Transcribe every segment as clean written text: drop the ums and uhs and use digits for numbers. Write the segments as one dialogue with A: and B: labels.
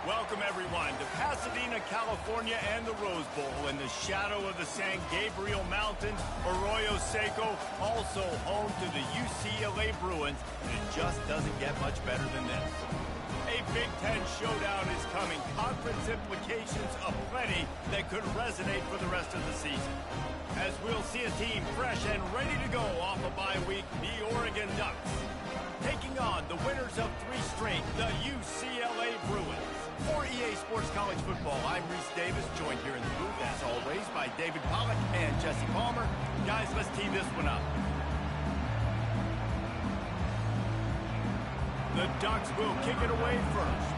A: Welcome, everyone, to Pasadena, California and the Rose Bowl in the shadow of the San Gabriel Mountains. Arroyo Seco, also home to the UCLA Bruins, and it just doesn't get much better than this. A Big Ten showdown is coming. Conference implications aplenty that could resonate for the rest of the season. As we'll see a team fresh and ready to go off a bye week, the Oregon Ducks, taking on the winners of 3 straight, the UCLA Bruins. For EA Sports College Football, I'm Reese Davis, joined here in the booth, as always, by David Pollack and Jesse Palmer. Guys, let's tee this one up. The Ducks will kick it away first.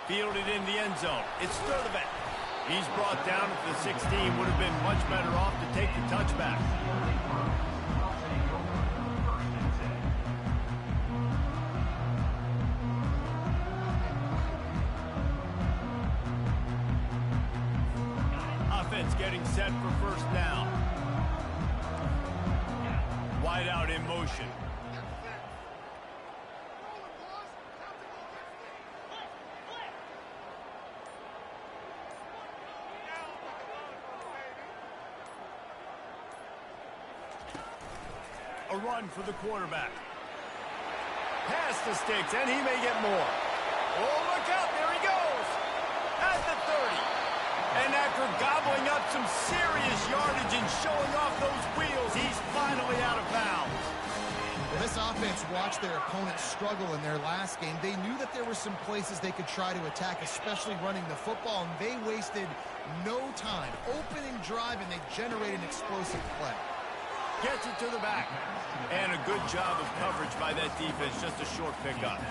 A: Fielded in the end zone. It's Sturdivant. He's brought down at the 16. Would have been much better off to take the touchback. Offense getting set for first down. Wide out in motion. A run for the quarterback. Pass the sticks, and he may get more. Oh, look out, there he goes! At the 30. And after gobbling up some serious yardage and showing off those wheels, he's finally out of bounds.
B: Well, this offense watched their opponents struggle in their last game. They knew that there were some places they could try to attack, especially running the football, and they wasted no time. Opening drive, and they generated an explosive play.
A: Gets it to the back. And a good job of coverage by that defense, just a short pickup.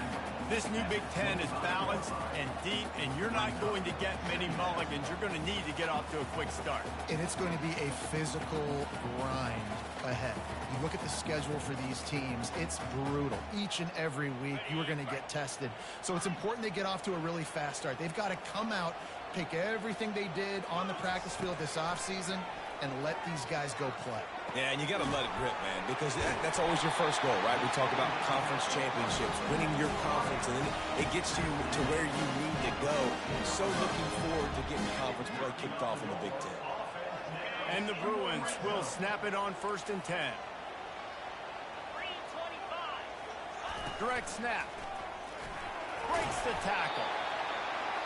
A: This new Big Ten is balanced and deep, and you're not going to get many mulligans. You're going to need to get off to a quick start.
B: And it's going to be a physical grind ahead. You look at the schedule for these teams, it's brutal. Each and every week, you are going to get tested. So it's important they get off to a really fast start. They've got to come out, take everything they did on the practice field this offseason, and let these guys go play.
C: Yeah, and you got to let it rip, man, because that's always your first goal, right? We talk about conference championships, winning your conference, and then it gets you to where you need to go. I'm so looking forward to getting conference play kicked off in the Big Ten.
A: And the Bruins will snap it on 1st and 10. Direct snap. Breaks the tackle.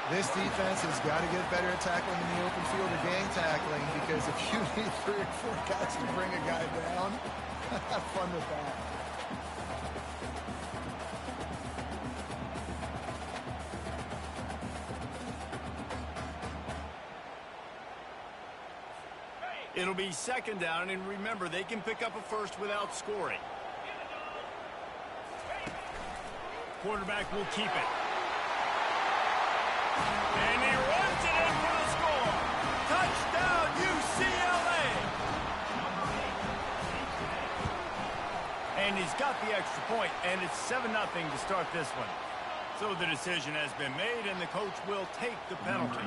B: This defense has got to get better at tackling in the open field or gang tackling, because if you need 3 or 4 guys to bring a guy down, have fun with that.
A: It'll be 2nd down, and remember, they can pick up a first without scoring. Quarterback will keep it. And he runs it in for the score. Touchdown, UCLA. And he's got the extra point, and it's 7-0 to start this one. So the decision has been made, and the coach will take the penalty.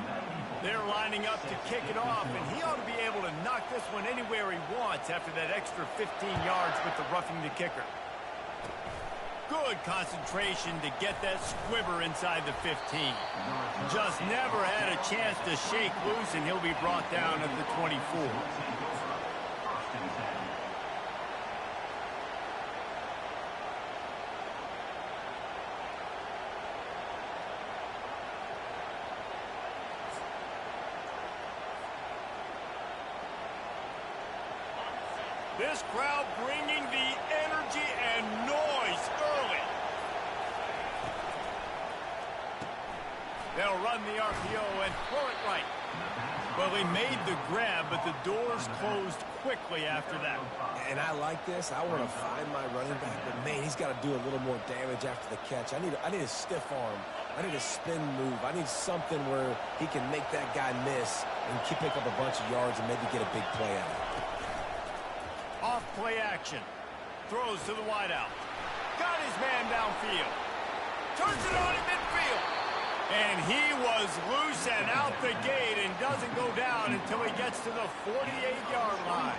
A: They're lining up to kick it off, and he ought to be able to knock this one anywhere he wants after that extra 15 yards with the roughing the kicker. Good concentration to get that squibber inside the 15. Just never had a chance to shake loose, and he'll be brought down at the 24. This crowd bringing the energy and noise early. They'll run the RPO and throw it right. Well, he made the grab, but the doors closed quickly after that.
C: And I like this. I want to find my running back, but man, he's got to do a little more damage after the catch. I need a stiff arm. I need a spin move. I need something where he can make that guy miss and pick up a bunch of yards and maybe get a big play out of it.
A: Off play action. Throws to the wideout. Got his man downfield. Turns it on in midfield. And he was loose and out the gate and doesn't go down until he gets to the 48-yard line.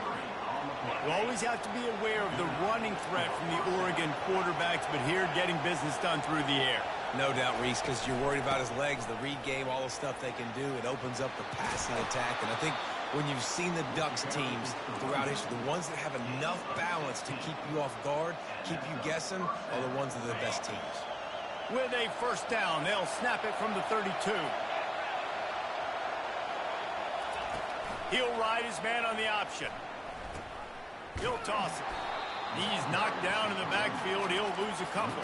A: You always have to be aware of the running threat from the Oregon quarterbacks, but here getting business done through the air.
C: No doubt, Reese, because you're worried about his legs, the read game, all the stuff they can do. It opens up the passing attack. And I think when you've seen the Ducks teams throughout history, the ones that have enough balance to keep you off guard, keep you guessing, are the ones that are the best teams.
A: With a first down, they'll snap it from the 32. He'll ride his man on the option. He'll toss it. He's knocked down in the backfield. He'll lose a couple.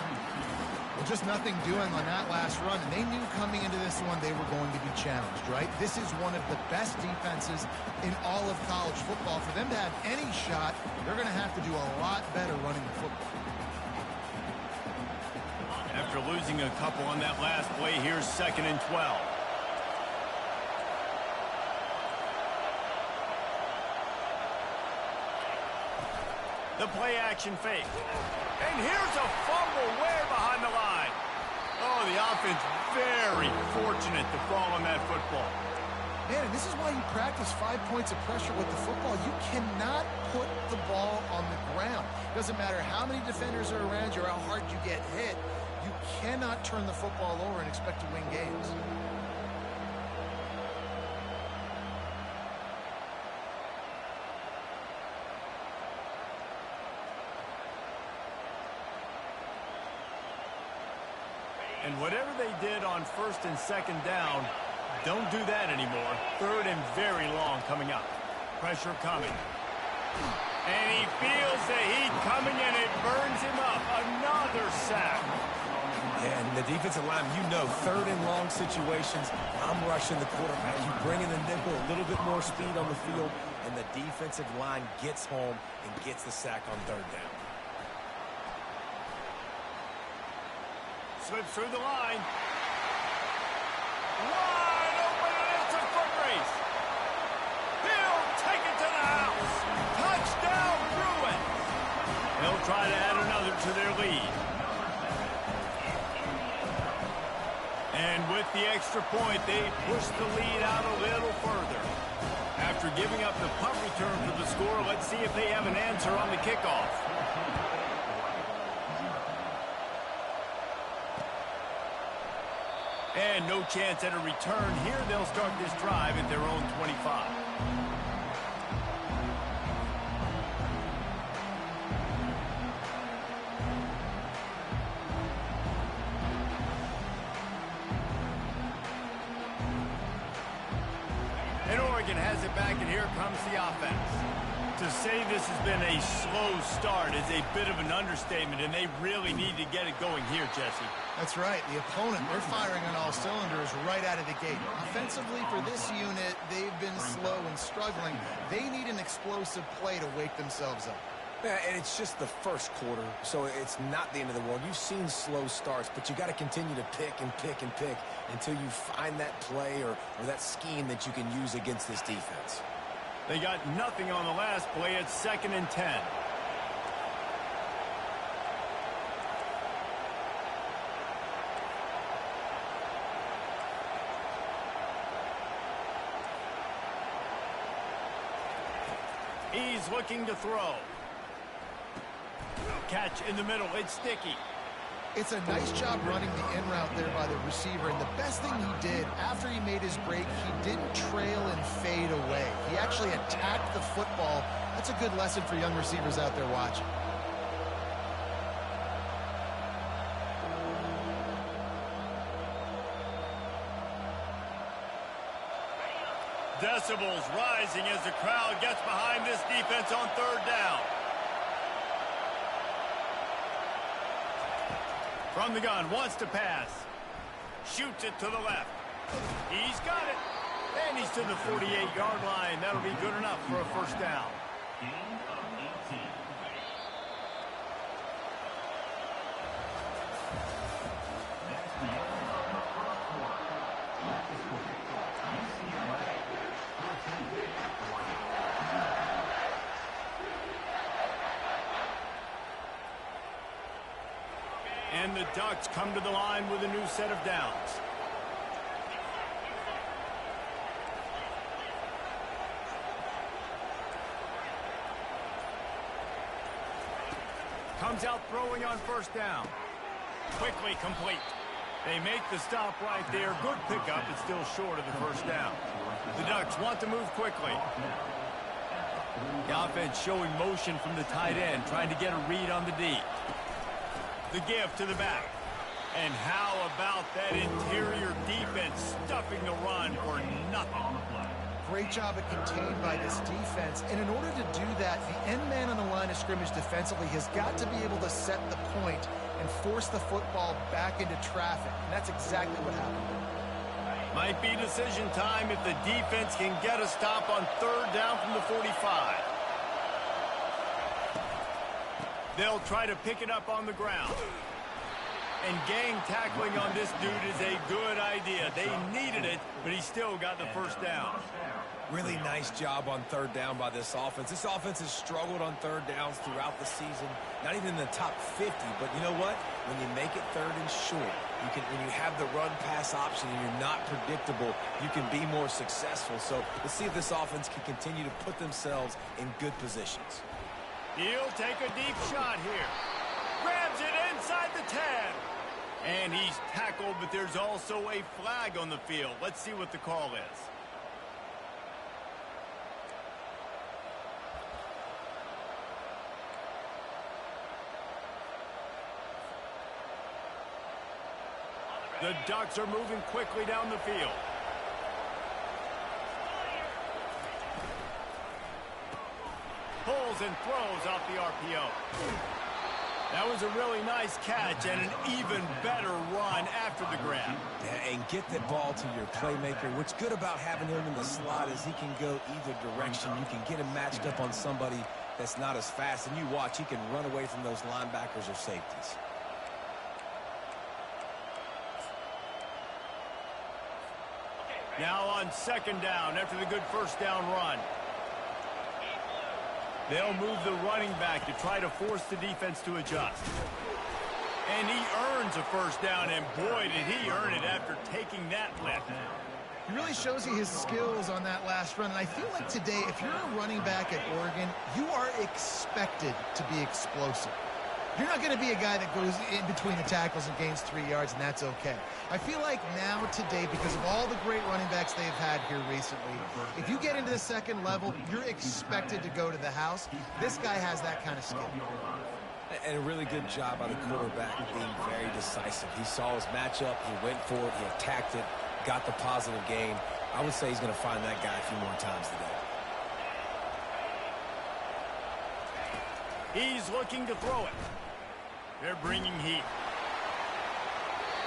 B: Well, just nothing doing on that last run, and they knew coming into this one they were going to be challenged, right? This is one of the best defenses in all of college football. For them to have any shot, they're going to have to do a lot better running the football.
A: After losing a couple on that last play, here's 2nd and 12. The play action fake. And here's a fumble way behind the line. Oh, the offense very fortunate to fall on that football.
B: Man, and this is why you practice 5 points of pressure with the football. You cannot put the ball on the ground. Doesn't matter how many defenders are around you or how hard you get hit. You cannot turn the football over and expect to win games.
A: And whatever they did on 1st and 2nd down, don't do that anymore. 3rd and very long coming up. Pressure coming. And he feels the heat coming, and it burns him up. Another sack.
C: Yeah, and the defensive line, you know, 3rd and long situations, I'm rushing the quarterback. You bring in the nickel, a little bit more speed on the field, and the defensive line gets home and gets the sack on 3rd down.
A: Slips through the line. Wide open, and it's a foot race. He'll take it to the house. Touchdown, Bruins. They'll try to add another to their lead. And with the extra point, they push the lead out a little further. After giving up the punt return for the score, let's see if they have an answer on the kickoff. And no chance at a return here. They'll start this drive at their own 25. And Oregon has it back, and here comes the offense. To say this has been a slow start is a bit of an understatement, and they really need to get it going here, Jesse.
B: That's right. The opponent, they're firing on all cylinders right out of the gate. Offensively, for this unit, they've been slow and struggling. They need an explosive play to wake themselves up.
C: Yeah, and it's just the first quarter, so it's not the end of the world. You've seen slow starts, but you got to continue to pick and pick and pick until you find that play or that scheme that you can use against this defense.
A: They got nothing on the last play. It's 2nd and 10. He's looking to throw. Catch in the middle. It's sticky.
B: It's a nice job running the in route there by the receiver, and the best thing he did after he made his break, he didn't trail and fade away. He actually attacked the football. That's a good lesson for young receivers out there watching.
A: Decibels rising as the crowd gets behind this defense on 3rd down. From the gun, wants to pass. Shoots it to the left. He's got it. And he's to the 48-yard line. That'll be good enough for a first down. And the Ducks come to the line with a new set of downs. Comes out throwing on first down. Quickly complete. They make the stop right there. Good pickup, but still short of the first down. The Ducks want to move quickly. The offense showing motion from the tight end, trying to get a read on the D. The give to the back. And how about that interior defense stuffing the run for nothing?
B: Great job at contained by this defense. And in order to do that, the end man on the line of scrimmage defensively has got to be able to set the point and force the football back into traffic. And that's exactly what happened.
A: Might be decision time if the defense can get a stop on third down from the 45. They'll try to pick it up on the ground. And gang tackling on this dude is a good idea. They needed it, but he still got the first down.
C: Really nice job on third down by this offense. This offense has struggled on third downs throughout the season. Not even in the top 50, but you know what? When you make it third and short, when you have the run-pass option and you're not predictable, you can be more successful. So let's see if this offense can continue to put themselves in good positions.
A: He'll take a deep shot here. Grabs it inside the 10. And he's tackled, but there's also a flag on the field. Let's see what the call is. The Ducks are moving quickly down the field. Pulls and throws off the RPO. That was a really nice catch and an even better run after the grab.
C: Yeah, and get the ball to your playmaker. What's good about having him in the slot is he can go either direction. You can get him matched up on somebody that's not as fast, and you watch, he can run away from those linebackers or safeties.
A: Now on second down after the good first down run. They'll move the running back to try to force the defense to adjust. And he earns a first down, and boy, did he earn it after taking that lift.
B: He really shows you his skills on that last run. And I feel like today, if you're a running back at Oregon, you are expected to be explosive. You're not going to be a guy that goes in between the tackles and gains 3 yards, and that's okay. I feel like now today, because of all the great running backs they've had here recently, if you get into the second level, you're expected to go to the house. This guy has that kind of skill.
C: And a really good job by the quarterback being very decisive. He saw his matchup, he went for it, he attacked it, got the positive gain. I would say he's going to find that guy a few more times today.
A: He's looking to throw it. They're bringing heat.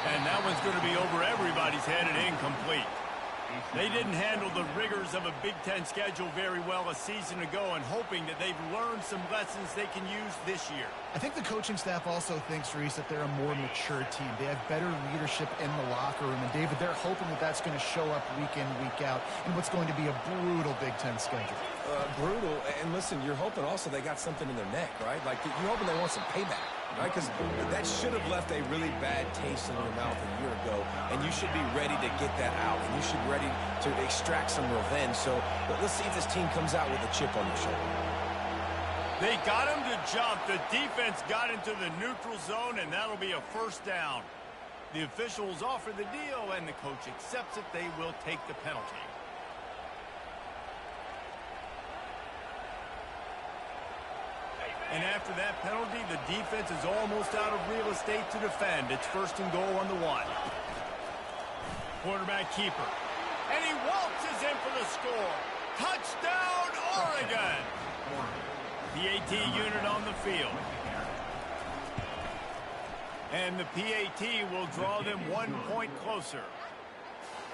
A: And that one's going to be over everybody's head and incomplete. They didn't handle the rigors of a Big Ten schedule very well a season ago, and hoping that they've learned some lessons they can use this year.
B: I think the coaching staff also thinks, Reese, that they're a more mature team. They have better leadership in the locker room. And, David, they're hoping that that's going to show up week in, week out in what's going to be a brutal Big Ten schedule.
C: Brutal. And, listen, you're hoping also they got something in their neck, right? Like, you're hoping they want some payback, right? Because that should have left a really bad taste in your mouth a year ago, and you should be ready to get that out, and you should be ready to extract some revenge. So let's see if this team comes out with a chip on their shoulder.
A: They got him to jump. The defense got into the neutral zone, and that'll be a first down. The officials offer the deal, and the coach accepts it. They will take the penalty. And after that penalty, the defense is almost out of real estate to defend. It's first and goal on the 1. Quarterback keeper. And he waltzes in for the score. Touchdown, Oregon! PAT unit on the field. And the PAT will draw them 1 point closer.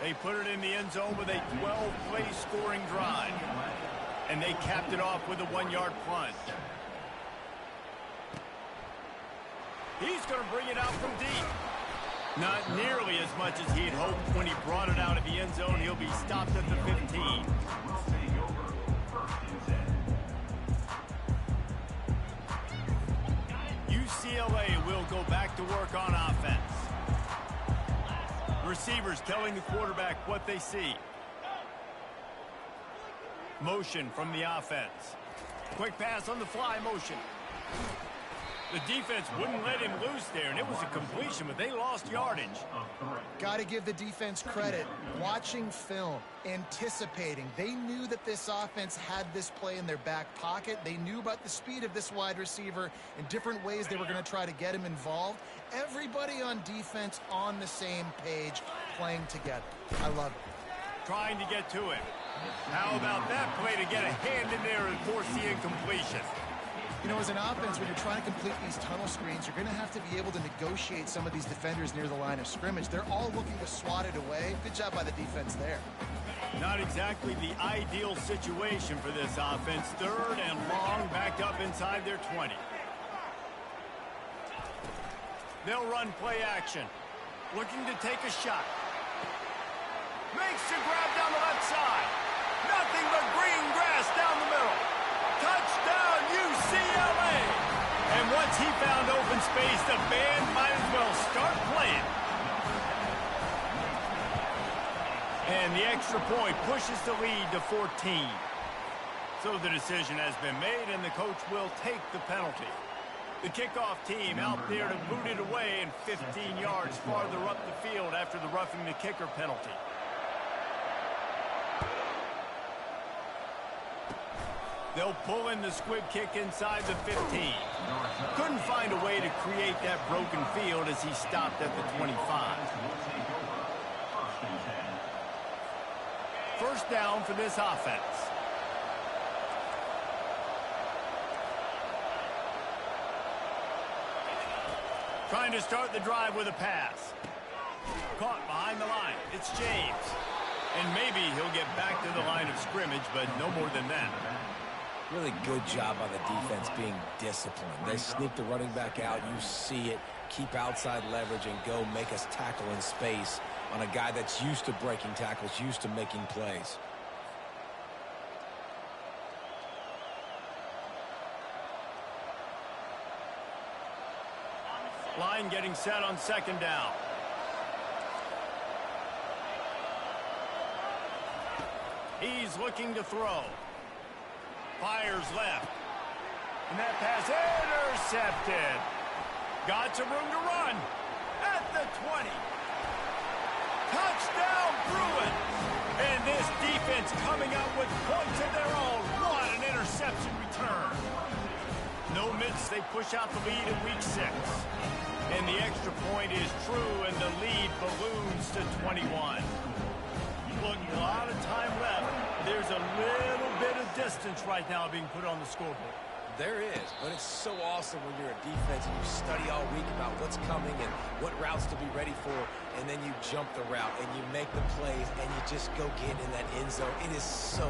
A: They put it in the end zone with a 12-play scoring drive. And they capped it off with a 1-yard plunge. He's going to bring it out from deep. Not nearly as much as he had hoped when he brought it out of the end zone. He'll be stopped at the 15. UCLA will go back to work on offense. Receivers telling the quarterback what they see. Motion from the offense. Quick pass on the fly motion. The defense wouldn't let him loose there, and it was a completion, but they lost yardage.
B: Got to give the defense credit. Watching film, anticipating. They knew that this offense had this play in their back pocket. They knew about the speed of this wide receiver and different ways they were going to try to get him involved. Everybody on defense on the same page, playing together. I love it.
A: Trying to get to him. How about that play to get a hand in there and force the incompletion?
B: You know, as an offense, when you're trying to complete these tunnel screens, you're going to have to be able to negotiate some of these defenders near the line of scrimmage. They're all looking to swat it away. Good job by the defense there.
A: Not exactly the ideal situation for this offense. Third and long, backed up inside their 20. They'll run play action. Looking to take a shot. Makes the grab down the left side. Nothing but green grass down the middle. Touchdown, UCLA! And once he found open space, the band might as well start playing. And the extra point pushes the lead to 14. So the decision has been made, and the coach will take the penalty. The kickoff team out there to boot it away and 15 yards farther up the field after the roughing the kicker penalty. They'll pull in the squib kick inside the 15. Couldn't find a way to create that broken field as he stopped at the 25. First down for this offense. Trying to start the drive with a pass. Caught behind the line. It's James. And maybe he'll get back to the line of scrimmage, but no more than that.
C: Really good job by the defense being disciplined. They sneak the running back out. You see it. Keep outside leverage and go make us tackle in space on a guy that's used to breaking tackles, used to making plays.
A: Line getting set on second down. He's looking to throw. Fires left. And that pass intercepted. Got some room to run. At the 20. Touchdown, Bruins. And this defense coming up with points of their own. What an interception return. No miss, they push out the lead in week 6. And the extra point is true, and the lead balloons to 21. Look, a lot of time left. There's a little bit of distance right now being put on the scoreboard.
C: There is, but it's so awesome when you're a defense and you study all week about what's coming and what routes to be ready for, and then you jump the route and you make the plays and you just go get in that end zone. It is so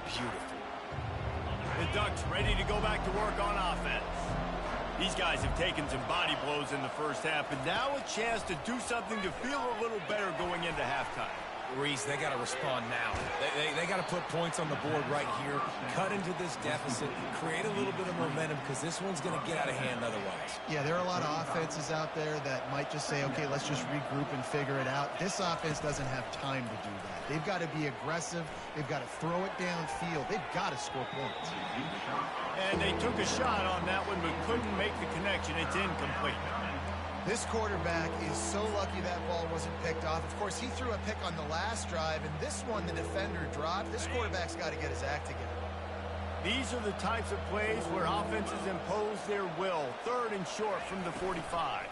C: beautiful.
A: The Ducks ready to go back to work on offense. These guys have taken some body blows in the first half, but now a chance to do something to feel a little better going into halftime.
C: Reese, they got to respond now. They got to put points on the board right here, cut into this deficit, create a little bit of momentum, because this one's going to get out of hand otherwise.
B: Yeah, there are a lot of offenses out there that might just say, okay, let's just regroup and figure it out. This offense doesn't have time to do that. They've got to be aggressive. They've got to throw it downfield. They've got to score points.
A: And they took a shot on that one, but couldn't make the connection. It's incomplete.
B: This quarterback is so lucky that ball wasn't picked off. Of course, he threw a pick on the last drive, and this one the defender dropped. This quarterback's got to get his act together.
A: These are the types of plays where offenses impose their will. Third and short from the 45.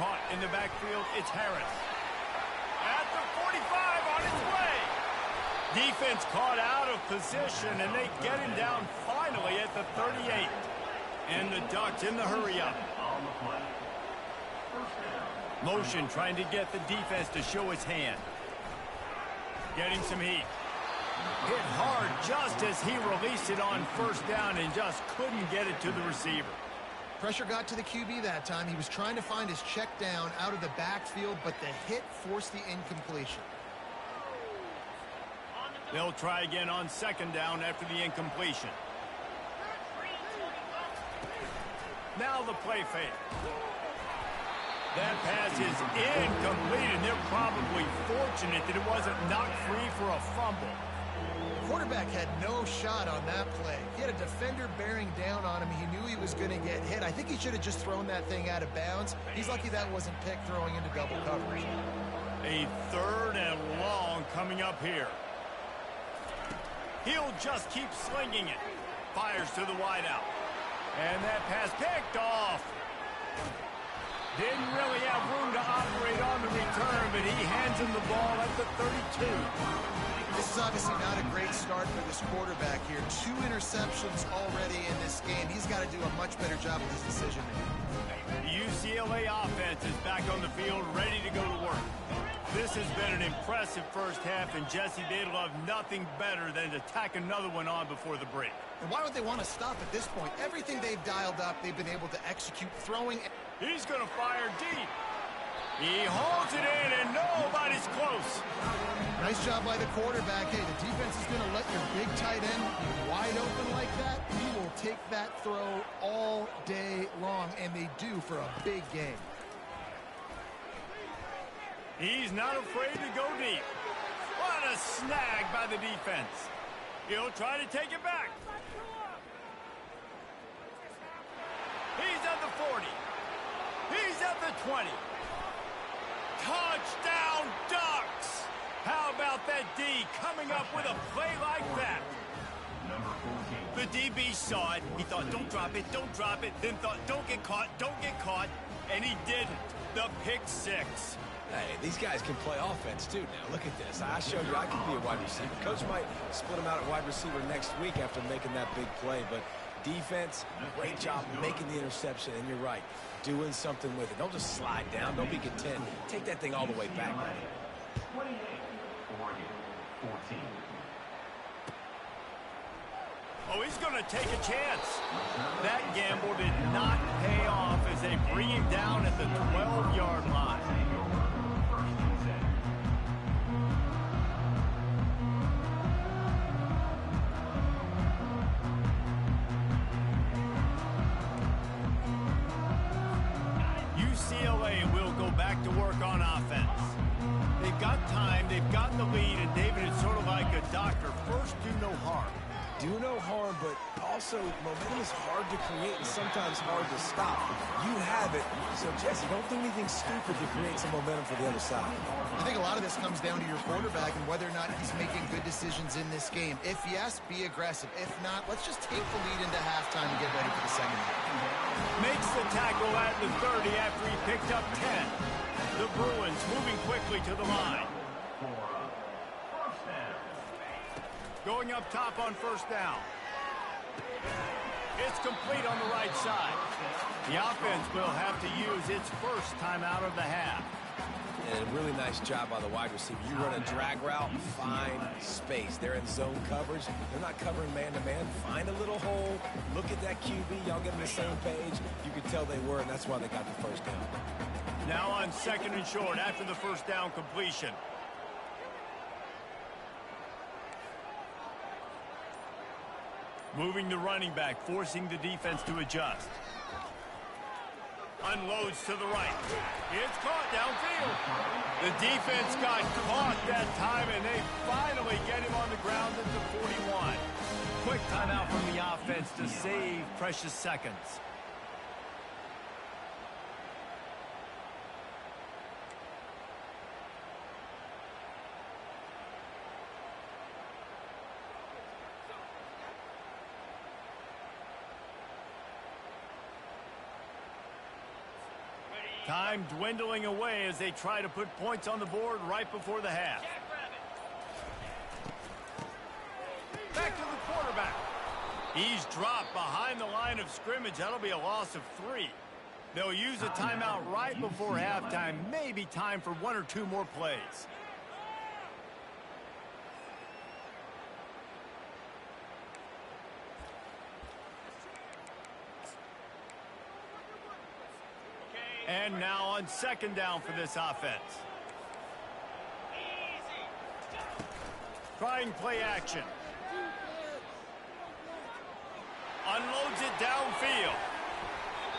A: Caught in the backfield, it's Harris. At the 45, on his way. Defense caught out of position, and they get him down finally at the 38. And the Ducks in the hurry-up. Motion trying to get the defense to show his hand. Getting some heat. Hit hard just as he released it on first down and just couldn't get it to the receiver.
B: Pressure got to the QB that time. He was trying to find his check down out of the backfield, but the hit forced the incompletion.
A: They'll try again on second down after the incompletion. Now the play fake. That pass is incomplete, and they're probably fortunate that it wasn't knocked free for a fumble.
B: Quarterback had no shot on that play. He had a defender bearing down on him. He knew he was going to get hit. I think he should have just thrown that thing out of bounds. He's lucky that wasn't picked throwing into double coverage.
A: A 3rd and long coming up here. He'll just keep slinging it. Fires to the wideout. And that pass picked off. Didn't really have room to operate on the return, but he hands him the ball at the 32.
B: This is obviously not a great start for this quarterback here. 2 interceptions already in this game. He's got to do a much better job with his decision-making.
A: The UCLA offense is back on the field, ready to go to work. This has been an impressive first half, and Jesse, they'd love nothing better than to tack another one on before the break.
B: And why would they want to stop at this point? Everything they've dialed up, they've been able to execute, throwing.
A: He's going to fire deep. He holds it in, and nobody's close.
B: Nice job by the quarterback. Hey, the defense is going to let your big tight end be wide open like that. He will take that throw all day long, and they do for a big game.
A: He's not afraid to go deep. What a snag by the defense. He'll try to take it back. He's at the 40. He's at the 20. Touchdown Ducks! How about that D coming up with a play like that? The DB saw it. He thought, don't drop it, don't drop it. Then thought, don't get caught, and he didn't. The pick 6.
C: Hey, these guys can play offense, too, now. Look at this. I showed you I can be a wide receiver. Coach might split him out at wide receiver next week after making that big play, but defense, great job making the interception, and you're right, doing something with it. Don't just slide down. Don't be content. Take that thing all the way back.
D: 28, 14.
A: Oh, he's going to take a chance. That gamble did not pay off as they bring him down at the 12-yard line. UCLA will go back to work on offense. They've got time, they've got the lead, and David, it's sort of like a doctor. First, do no harm.
C: Do no harm, but also momentum is hard to create and sometimes hard to stop. You have it, so Jesse, don't do anything stupid to create some momentum for the other side.
B: I think a lot of this comes down to your quarterback and whether or not he's making good decisions in this game. If yes, be aggressive. If not, let's just take the lead into halftime and get ready for the second half.
A: Makes the tackle at the 30 after he picked up 10. The Bruins moving quickly to the line. Going up top on first down. It's complete on the right side. The offense will have to use its first timeout of the half.
C: And a really nice job by the wide receiver. You run a drag route, find space. They're in zone coverage. They're not covering man-to-man. Find a little hole. Look at that QB. Y'all get on the same page. You could tell they were, and that's why they got the first down.
A: Now on 2nd and short after the first down completion. Moving the running back, forcing the defense to adjust. Unloads to the right. It's caught downfield. The defense got caught that time, and they finally get him on the ground at the 41. Quick timeout from the offense to save precious seconds. Time dwindling away as they try to put points on the board right before the half. Back to the quarterback. He's dropped behind the line of scrimmage. That'll be a loss of 3. They'll use a timeout right before halftime. Maybe time for 1 or 2 more plays. And now on 2nd down for this offense. Trying play action. Unloads it downfield.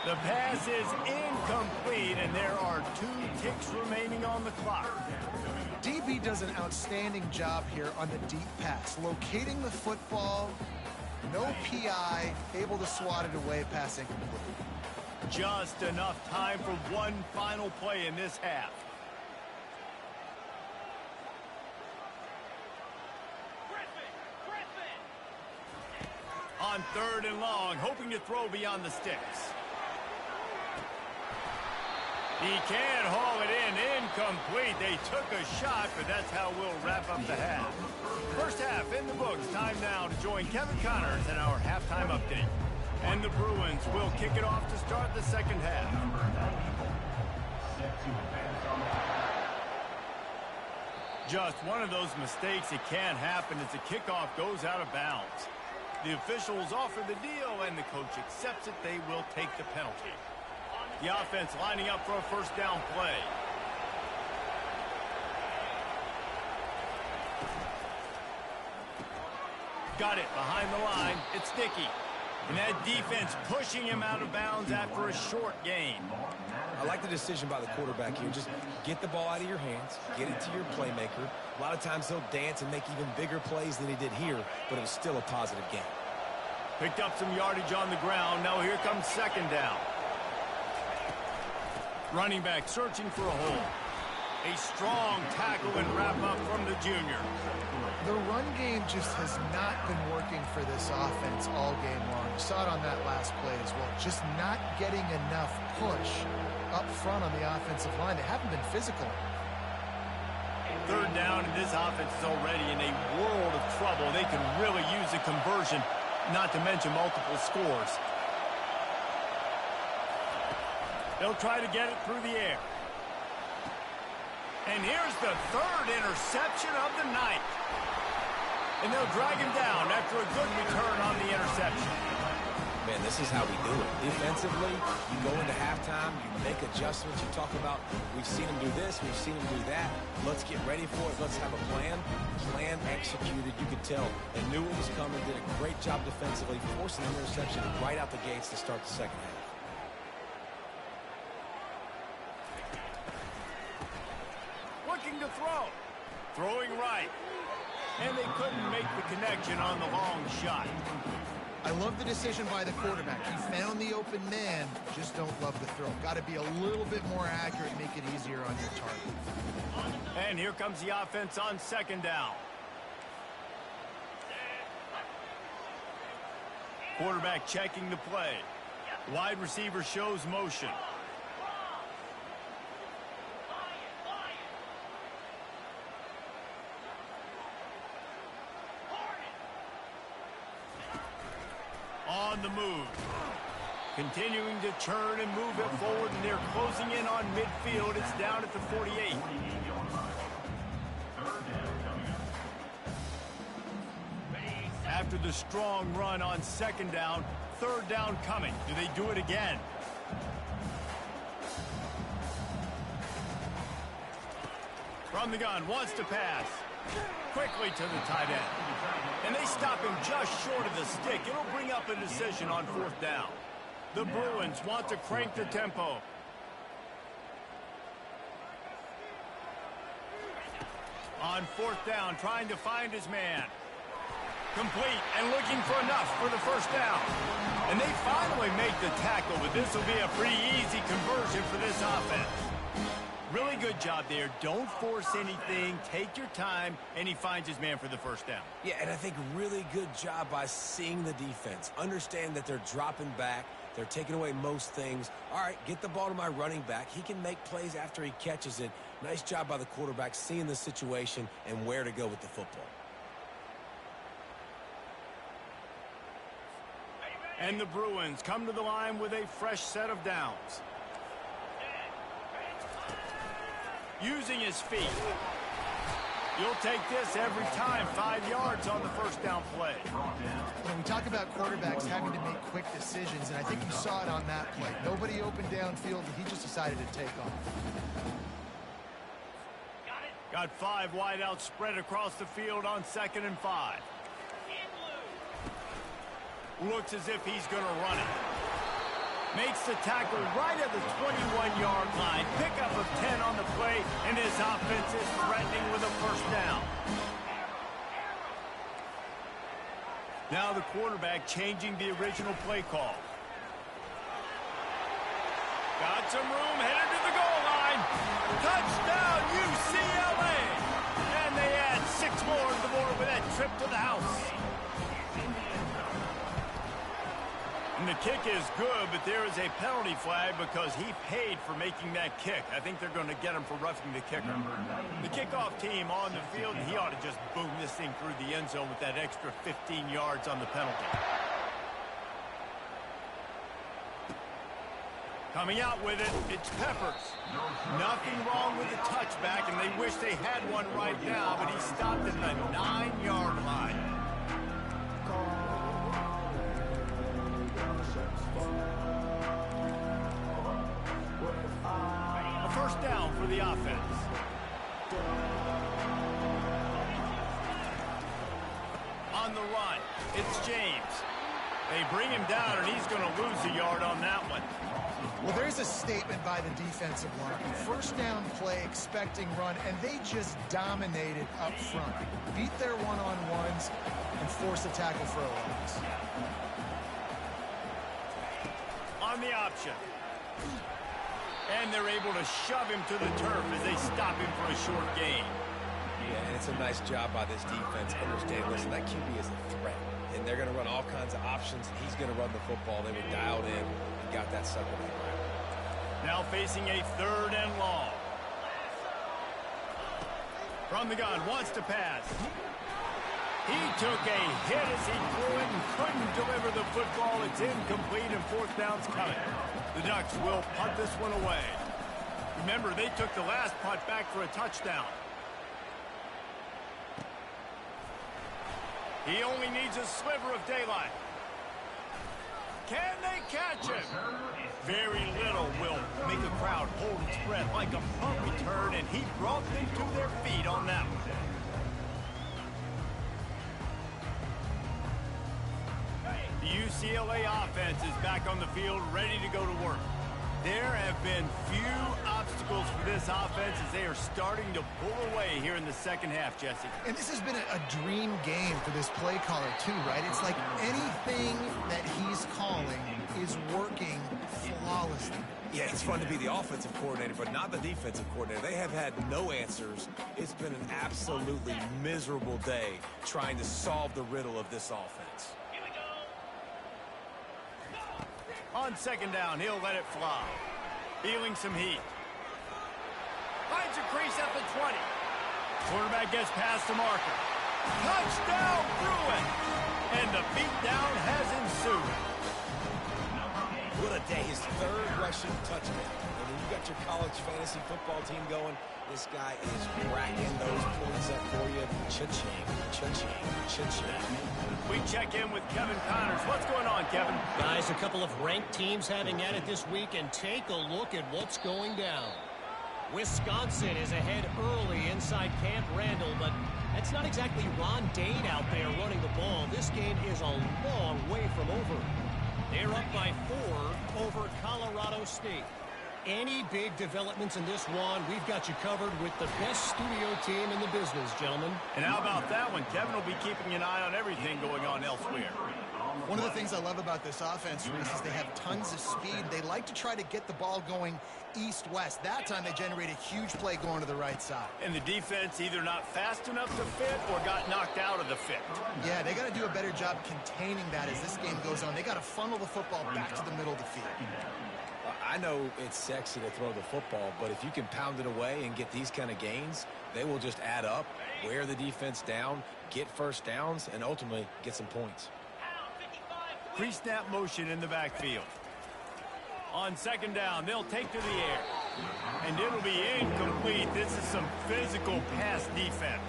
A: The pass is incomplete, and there are 2 ticks remaining on the clock.
B: DB does an outstanding job here on the deep pass, locating the football, no PI, able to swat it away, pass incomplete.
A: Just enough time for one final play in this half. On 3rd and long, hoping to throw beyond the sticks. He can't haul it in. Incomplete. They took a shot, but that's how we'll wrap up the half. First half in the books. Time now to join Kevin Connors in our halftime update. And the Bruins will kick it off to start the second half. Just one of those mistakes that can't happen as the kickoff goes out of bounds. The officials offer the deal, and the coach accepts it. They will take the penalty. The offense lining up for a first down play. Got it behind the line. It's Dickey. And that defense pushing him out of bounds after a short gain.
C: I like the decision by the quarterback here. Just get the ball out of your hands, get it to your playmaker. A lot of times he'll dance and make even bigger plays than he did here, but it was still a positive game.
A: Picked up some yardage on the ground. Now here comes second down. Running back searching for a hole. A strong tackle and wrap-up from the junior.
B: The run game just has not been working for this offense all game long. You saw it on that last play as well. Just not getting enough push up front on the offensive line. They haven't been physical.
A: 3rd down, and this offense is already in a world of trouble. They can really use a conversion, not to mention multiple scores. They'll try to get it through the air. And here's the 3rd interception of the night. And they'll drag him down after a good return on the interception.
C: Man, this is how we do it. Defensively, you go into halftime, you make adjustments, you talk about, we've seen him do this, we've seen him do that. Let's get ready for it. Let's have a plan. Plan executed. You could tell they knew what was coming, did a great job defensively, forcing an interception right out the gates to start the second half.
A: Looking to throw. Throwing right. And they couldn't make the connection on the long shot.
B: I love the decision by the quarterback. He found the open man, just don't love the throw. Got to be a little bit more accurate, make it easier on your target.
A: And here comes the offense on second down. Quarterback checking the play. Wide receiver shows motion. On the move. Continuing to churn and move it forward, and they're closing in on midfield. It's down at the 48. After the strong run on second down, 3rd down coming. Do they do it again? From the gun, wants to pass. Quickly to the tight end. And they stop him just short of the stick. It'll bring up a decision on 4th down. The Bruins want to crank the tempo. On 4th down, trying to find his man. Complete and looking for enough for the first down. And they finally make the tackle, but this will be a pretty easy conversion for this offense. Really good job there. Don't force anything. Take your time, and he finds his man for the first down.
C: Yeah, and I think really good job by seeing the defense. Understand that they're dropping back. They're taking away most things. All right, get the ball to my running back. He can make plays after he catches it. Nice job by the quarterback seeing the situation and where to go with the football.
A: And the Bruins come to the line with a fresh set of downs. Using his feet. You'll take this every time. 5 yards on the first down play.
B: When we talk about quarterbacks having to make quick decisions, and I think you saw it on that play. Nobody opened downfield, and he just decided to take off.
A: Got 5 wide out spread across the field on 2nd and 5. Looks as if he's going to run it. Makes the tackle right at the 21-yard line. Pickup of 10 on the play, and this offense is threatening with a first down. Now the quarterback changing the original play call. Got some room, headed to the goal line. Touchdown, UCLA! And they add 6 more to the board with that trip to the house. And the kick is good, but there is a penalty flag because he paid for making that kick. I think they're going to get him for roughing the kicker. The kickoff team on the field, and he ought to just boom this thing through the end zone with that extra 15 yards on the penalty. Coming out with it, it's Peppers. Nothing wrong with the touchback, and they wish they had one right now, but he stopped at the 9-yard line. A first down for the offense. On the run, it's James. They bring him down, and he's going to lose a yard on that one.
B: Well, there's a statement by the defensive line. First down play, expecting run, and they just dominated up front. Beat their one-on-ones and force a tackle for a loss.
A: On the option. And they're able to shove him to the turf as they stop him for a short gain.
C: Yeah, and it's a nice job by this defense. Understand, listen, that QB is a threat. And they're going to run all kinds of options. He's going to run the football. They were dialed in and got that sucker back.
A: Now facing a 3rd and long. From the gun, wants to pass. He took a hit as he threw it and couldn't deliver the football. It's incomplete and 4th down's coming. The Ducks will punt this one away. Remember, they took the last punt back for a touchdown. He only needs a sliver of daylight. Can they catch him? Very little will make a crowd hold its breath like a punt return, and he brought them to their feet on that one. The UCLA offense is back on the field, ready to go to work. There have been few obstacles for this offense as they are starting to pull away here in the second half, Jesse.
B: And this has been a dream game for this play caller, too, right? It's like anything that he's calling is working flawlessly.
C: Yeah, it's fun to be the offensive coordinator, but not the defensive coordinator. They have had no answers. It's been an absolutely miserable day trying to solve the riddle of this offense.
A: On 2nd down, he'll let it fly. Feeling some heat. Finds a crease at the 20. Quarterback gets past the marker. Touchdown, Bruin! And the beatdown has ensued.
C: What a day. His 3rd rushing touchdown. And when you got your college fantasy football team going, this guy is racking those points up for you. Cha-ching, cha-ching, cha-ching.
A: We check in with Kevin Connors. What's going on, Kevin?
E: Guys, a couple of ranked teams having at it this week, and take a look at what's going down. Wisconsin is ahead early inside Camp Randall, but that's not exactly Ron Dane out there running the ball. This game is a long way from over. They're up by 4 over Colorado State. Any big developments in this one, we've got you covered with the best studio team in the business, gentlemen.
A: And how about that one? Kevin will be keeping an eye on everything going on elsewhere.
B: One of the things I love about this offense, Reese, is they have tons of speed. They like to try to get the ball going east-west. That time they generate a huge play going to the right side.
A: And the defense either not fast enough to fit or got knocked out of the fit.
B: Yeah, they got to do a better job containing that as this game goes on. They got to funnel the football back to the middle of the field.
C: I know it's sexy to throw the football, but if you can pound it away and get these kind of gains, they will just add up, wear the defense down, get first downs, and ultimately get some points.
A: Pre-snap motion in the backfield. On 2nd down, they'll take to the air. And it'll be incomplete. This is some physical pass defense.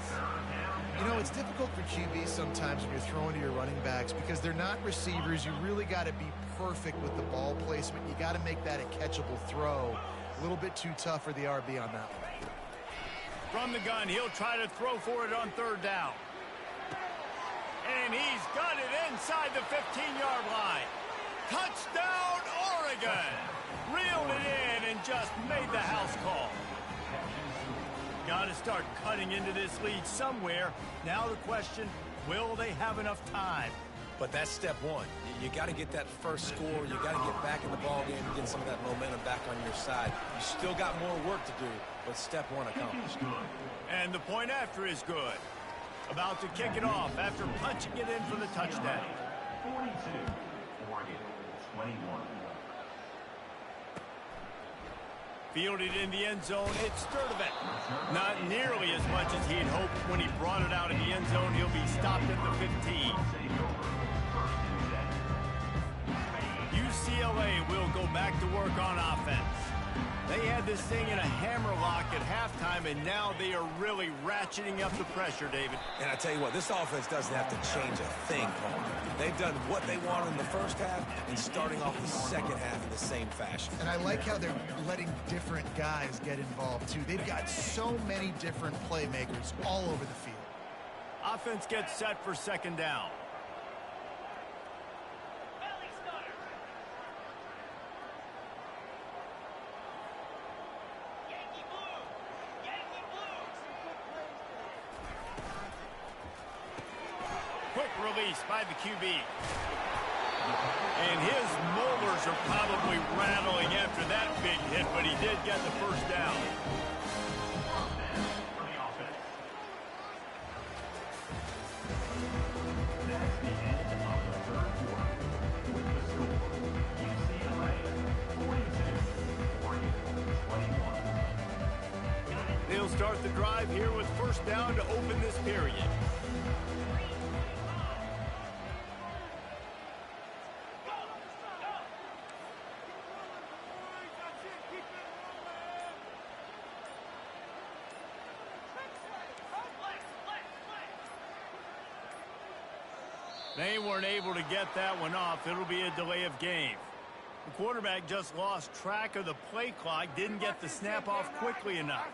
B: You know, it's difficult for QBs sometimes when you're throwing to your running backs because they're not receivers. You really got to be perfect with the ball placement. You got to make that a catchable throw. A little bit too tough for the RB on that one.
A: From the gun, he'll try to throw for it on 3rd down. And he's got it inside the 15-yard line. Touchdown, Oregon! Reeled it in and just made the house call. Got to start cutting into this lead somewhere. Now the question, will they have enough time?
C: But that's step one. You got to get that first score. You got to get back in the ball game and get some of that momentum back on your side. You still got more work to do, but step one accomplished.
A: And the point after is good. About to kick it off after punching it in for the touchdown.
D: 42, Oregon, 21.
A: Fielded in the end zone, it's Sturdivant. Not nearly as much as he had hoped when he brought it out in the end zone. He'll be stopped at the 15. UCLA will go back to work on offense. They had this thing in a hammerlock at halftime, and now they are really ratcheting up the pressure, David.
C: And I tell you what, this offense doesn't have to change a thing, Paul. They've done what they wanted in the first half and starting off the second half in the same fashion.
B: And I like how they're letting different guys get involved, too. They've got so many different playmakers all over the field.
A: Offense gets set for second down. Quick release by the QB. And his molars are probably rattling after that big hit, but he did get the first down.
D: That's the end of the third quarter. With the score, UCLA 42, Oregon 21.
A: They'll start the drive here with first down to open this period. They weren't able to get that one off. It'll be a delay of game. The quarterback just lost track of the play clock, didn't get the snap off quickly enough.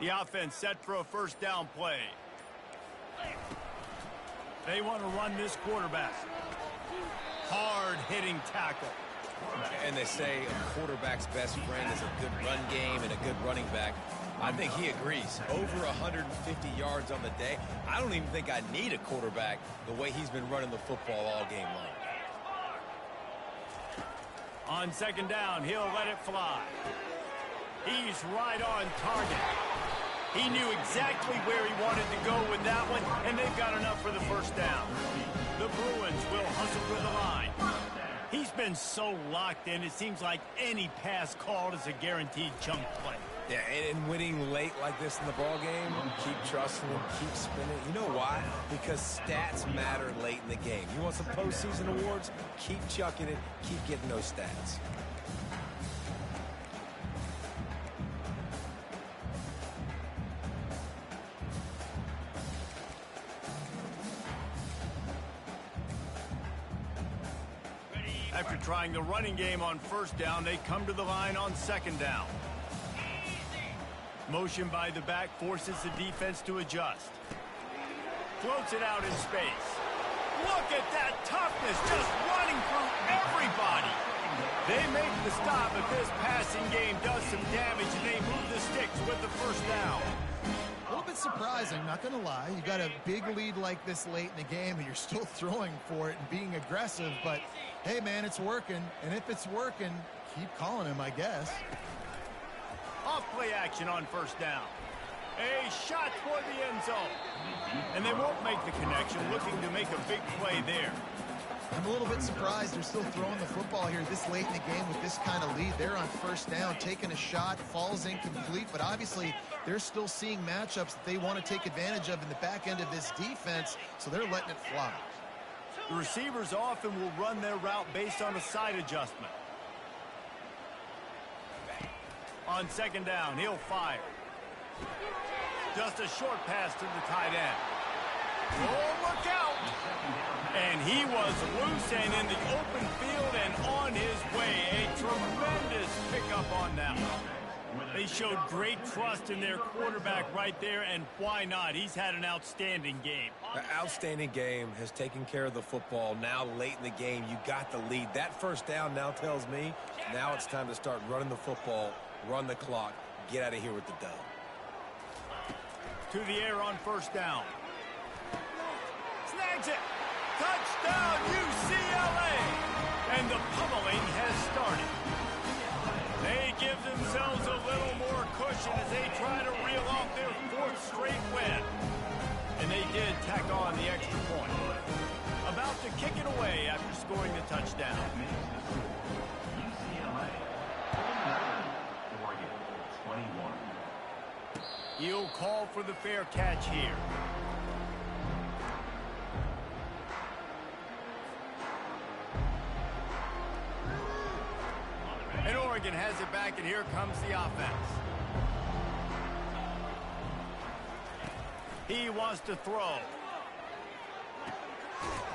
A: The offense set for a first down play. They want to run this quarterback. Hard-hitting tackle.
C: And they say a quarterback's best friend is a good run game and a good running back. I think he agrees. Over 150 yards on the day. I don't even think I need a quarterback the way he's been running the football all game long.
A: On second down, he'll let it fly. He's right on target. He knew exactly where he wanted to go with that one, and they've got enough for the first down. The Bruins will hustle to the line. He's been so locked in, it seems like any pass called is a guaranteed chunk play.
C: Yeah, and winning late like this in the ball game, keep trusting him, keep spinning. You know why? Because stats matter late in the game. You want some postseason awards? Keep chucking it, keep getting those stats.
A: After trying the running game on first down, they come to the line on second down. Motion by the back forces the defense to adjust. Floats it out in space. Look at that toughness, just running through everybody. They make the stop, but this passing game does some damage, and they move the sticks with the first down.
B: A little bit surprising, not going to lie. You got a big lead like this late in the game, and you're still throwing for it and being aggressive. But, hey, man, it's working. And if it's working, keep calling him, I guess.
A: Off play action on first down. A shot toward the end zone. And they won't make the connection, looking to make a big play there.
B: I'm a little bit surprised they're still throwing the football here this late in the game with this kind of lead. They're on first down, taking a shot, falls incomplete, but obviously they're still seeing matchups that they want to take advantage of in the back end of this defense, so they're letting it fly.
A: The receivers often will run their route based on a side adjustment. On second down, he'll fire. Just a short pass to the tight end. Oh, look out! And he was loose and in the open field and on his way. A tremendous pickup on that one. They showed great trust in their quarterback right there, and why not? He's had an outstanding game.
C: An outstanding game, has taken care of the football. Now late in the game, you got the lead. That first down now tells me now it's time to start running the football, run the clock, get out of here with the dub.
A: To the air on first down. Snags it. Touchdown, UCLA. And the pummeling has started. They give themselves a little more cushion as they try to reel off their fourth straight win. And they did tack on the extra point. About to kick it away after scoring the touchdown.
D: UCLA. Oregon, 21.
A: He'll call for the fair catch here. And Oregon has it back, and here comes the offense. He wants to throw.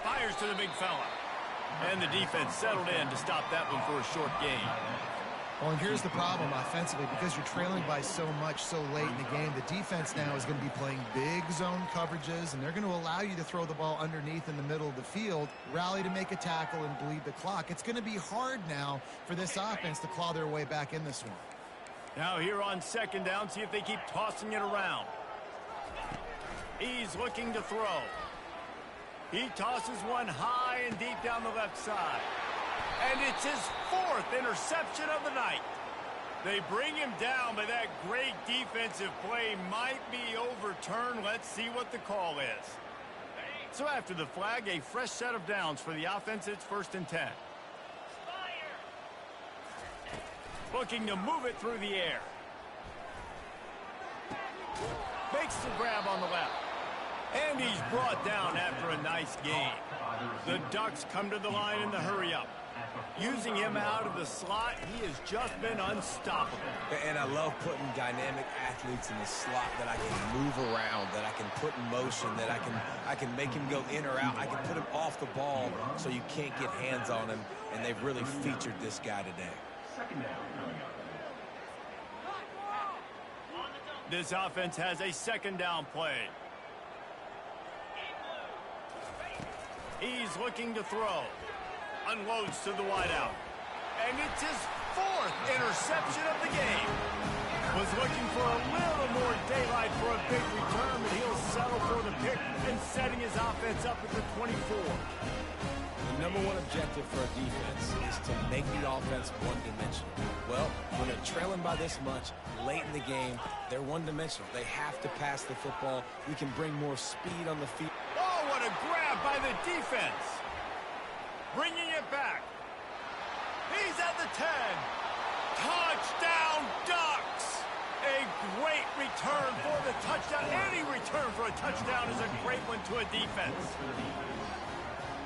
A: Fires to the big fella. And the defense settled in to stop that one for a short gain.
B: Well, and here's the problem offensively. Because you're trailing by so much so late in the game, the defense now is going to be playing big zone coverages, and they're going to allow you to throw the ball underneath in the middle of the field, rally to make a tackle, and bleed the clock. It's going to be hard now for this offense to claw their way back in this one.
A: Now here on second down, see if they keep tossing it around. He's looking to throw. He tosses one high and deep down the left side. And it's his fourth interception of the night. They bring him down, but that great defensive play might be overturned. Let's see what the call is. So after the flag, a fresh set of downs for the offense. It's 1st and 10. Looking to move it through the air. Makes the grab on the left. And he's brought down after a nice game. The Ducks come to the line in the hurry-up. Using him out of the slot, he has just been unstoppable.
C: And I love putting dynamic athletes in the slot that I can move around, that I can put in motion, that I can make him go in or out. I can put him off the ball so you can't get hands on him, and they've really featured this guy today.
D: Second down coming up.
A: This offense has a second down play. He's looking to throw. Unloads to the wideout. And it's his fourth interception of the game. Was looking for a little more daylight for a big return, but he'll settle for the pick and setting his offense up at the 24.
C: The number one objective for a defense is to make the offense one-dimensional. Well, when they're trailing by this much, late in the game, they're one-dimensional. They have to pass the football. We can bring more speed on the field.
A: Oh, what a grab by the defense. Bringing it back. He's at the 10. Touchdown, Ducks! A great return for the touchdown. Any return for a touchdown is a great one to a defense.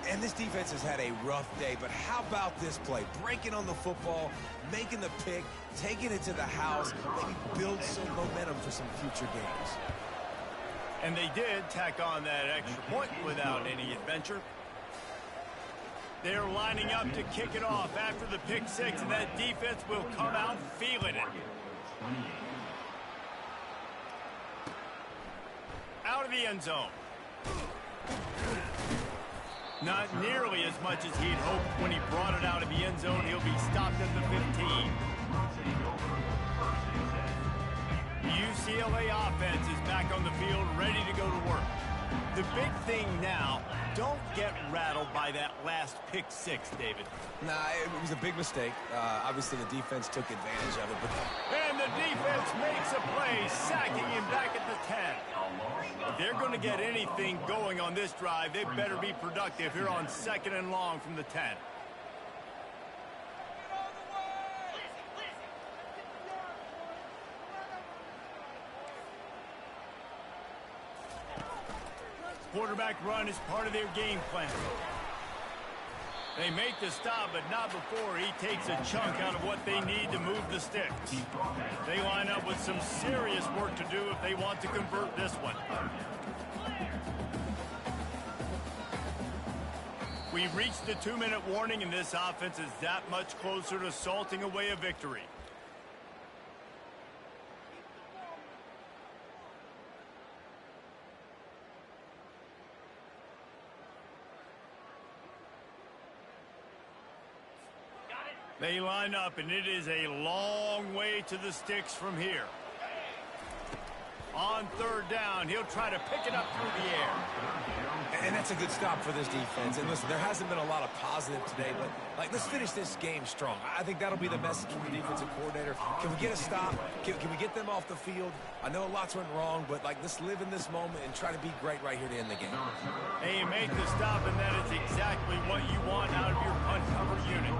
C: And this defense has had a rough day, but how about this play? Breaking on the football, making the pick, taking it to the house, maybe build some momentum for some future games.
A: And they did tack on that extra point without any adventure. They're lining up to kick it off after the pick six, and that defense will come out feeling it. Out of the end zone. Not nearly as much as he'd hoped when he brought it out of the end zone. He'll be stopped at the 15. The UCLA offense is back on the field, ready to go to work. The big thing now, don't get rattled by that last pick six, David.
C: Nah, it was a big mistake. Obviously, the defense took advantage of it.
A: And the defense makes a play, sacking him back at the 10. If they're going to get anything going on this drive, they better be productive here on 2nd and long from the 10. Quarterback run is part of their game plan. They make the stop, but not before he takes a chunk out of what they need to move the sticks. They line up with some serious work to do if they want to convert this one. We've reached the 2-minute warning, and this offense is that much closer to salting away a victory. They line up, and it is a long way to the sticks from here. On 3rd down, he'll try to pick it up through the air.
C: And that's a good stop for this defense. And listen, there hasn't been a lot of positive today, but let's finish this game strong. I think that'll be the message from the defensive coordinator. Can we get a stop? Can we get them off the field? I know lots went wrong, but let's live in this moment and try to be great right here to end the game.
A: Hey, you make the stop, and that is exactly what you want out of your punt cover unit.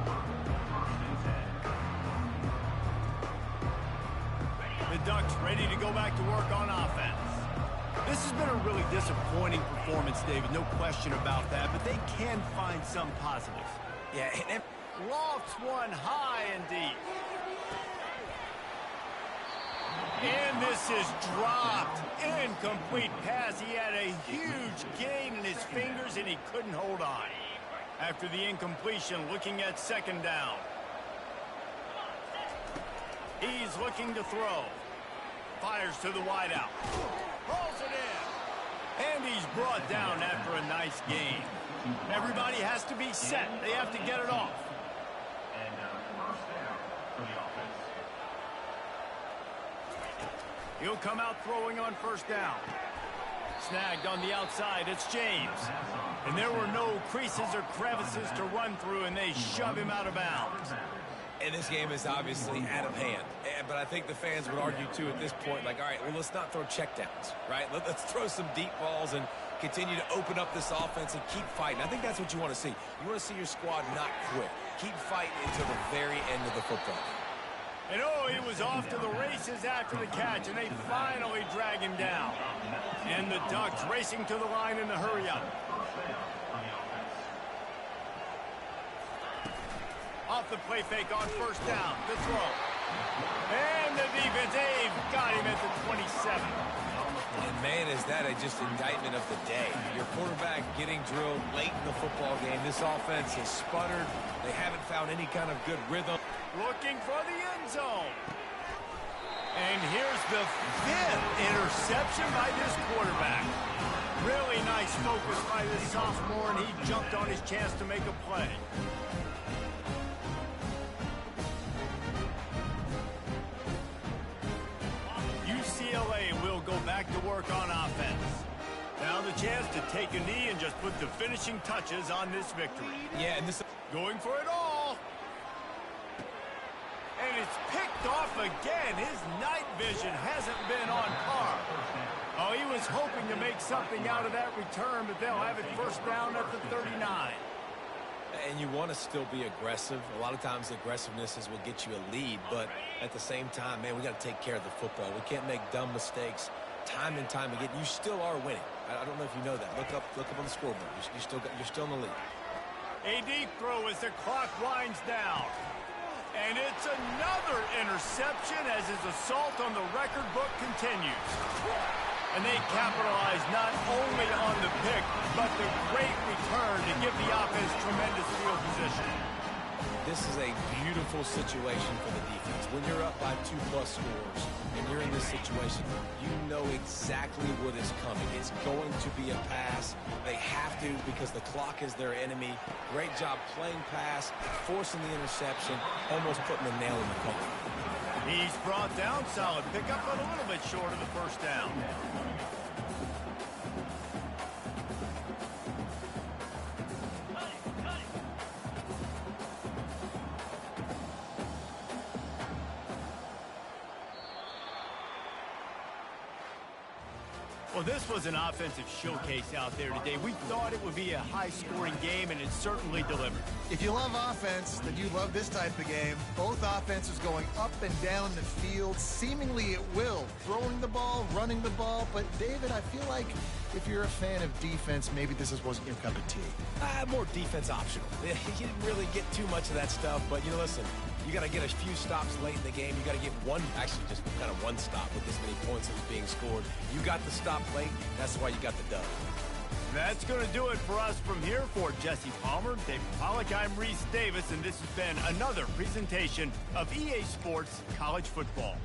A: The Ducks ready to go back to work on offense. This has been a really disappointing performance, David, no question about that, but they can find some positives.
C: Yeah, and
A: lofts one high and deep. And this is dropped. Incomplete pass. He had a huge gain in his fingers, and he couldn't hold on. After the incompletion, looking at 2nd down. He's looking to throw. Fires to the wideout. Pulls it in. And he's brought down after a nice gain. Everybody has to be set. They have to get it off.
D: And first down for the offense.
A: He'll come out throwing on 1st down. Snagged on the outside. It's James. And there were no creases or crevices to run through, and they shove him out of bounds.
C: And this game is obviously out of hand. But I think the fans would argue, too, at this point, all right, well, let's not throw checkdowns, right? Let's throw some deep balls and continue to open up this offense and keep fighting. I think that's what you want to see. You want to see your squad not quit. Keep fighting until the very end of the football game.
A: And he was off to the races after the catch, and they finally drag him down. And the Ducks racing to the line in the hurry-up. Off the play fake on 1st down. The throw. And the defense, they've got him at the 27.
C: And, man, is that just indictment of the day. Your quarterback getting drilled late in the football game. This offense has sputtered. They haven't found any kind of good rhythm.
A: Looking for the end zone. And here's the 5th interception by this quarterback. Really nice focus by this sophomore, and he jumped on his chance to make a play. UCLA will go back to work on offense. Now the chance to take a knee and just put the finishing touches on this victory.
C: Yeah, and this
A: going for it all. And it's picked off again. His night vision hasn't been on par. Oh, he was hoping to make something out of that return, but they'll have it 1st down at the 39.
C: And you want to still be aggressive. A lot of times aggressiveness is what gets you a lead, but at the same time, man, we got to take care of the football. We can't make dumb mistakes time and time again. You still are winning. I don't know if you know that. Look up on the scoreboard. You're still in the lead.
A: A deep throw as the clock winds down. And it's another interception as his assault on the record book continues. And they capitalize not only on the pick, but the great return to give the offense tremendous field position.
C: This is a beautiful situation for the defense. When you're up by 2+ scores and you're in this situation, you know exactly what is coming. It's going to be a pass. They have to because the clock is their enemy. Great job playing pass, forcing the interception, almost putting the nail in the coffin.
A: He's brought down, solid pickup, but a little bit short of the 1st down. Well, this was an offensive showcase out there today. We thought it would be a high-scoring game, and it certainly delivered.
B: If you love offense, then you love this type of game. Both offenses going up and down the field, seemingly at will. Throwing the ball, running the ball. But, David, I feel like if you're a fan of defense, maybe this wasn't your cup of tea.
C: More defense optional. You didn't really get too much of that stuff, but, listen, you got to get a few stops late in the game. You got to get actually just kind of one stop with this many points that was being scored. You got the stop late. That's why you got the dub.
A: That's going to do it for us from here. For Jesse Palmer, David Pollack, I'm Reese Davis, and this has been another presentation of EA Sports College Football.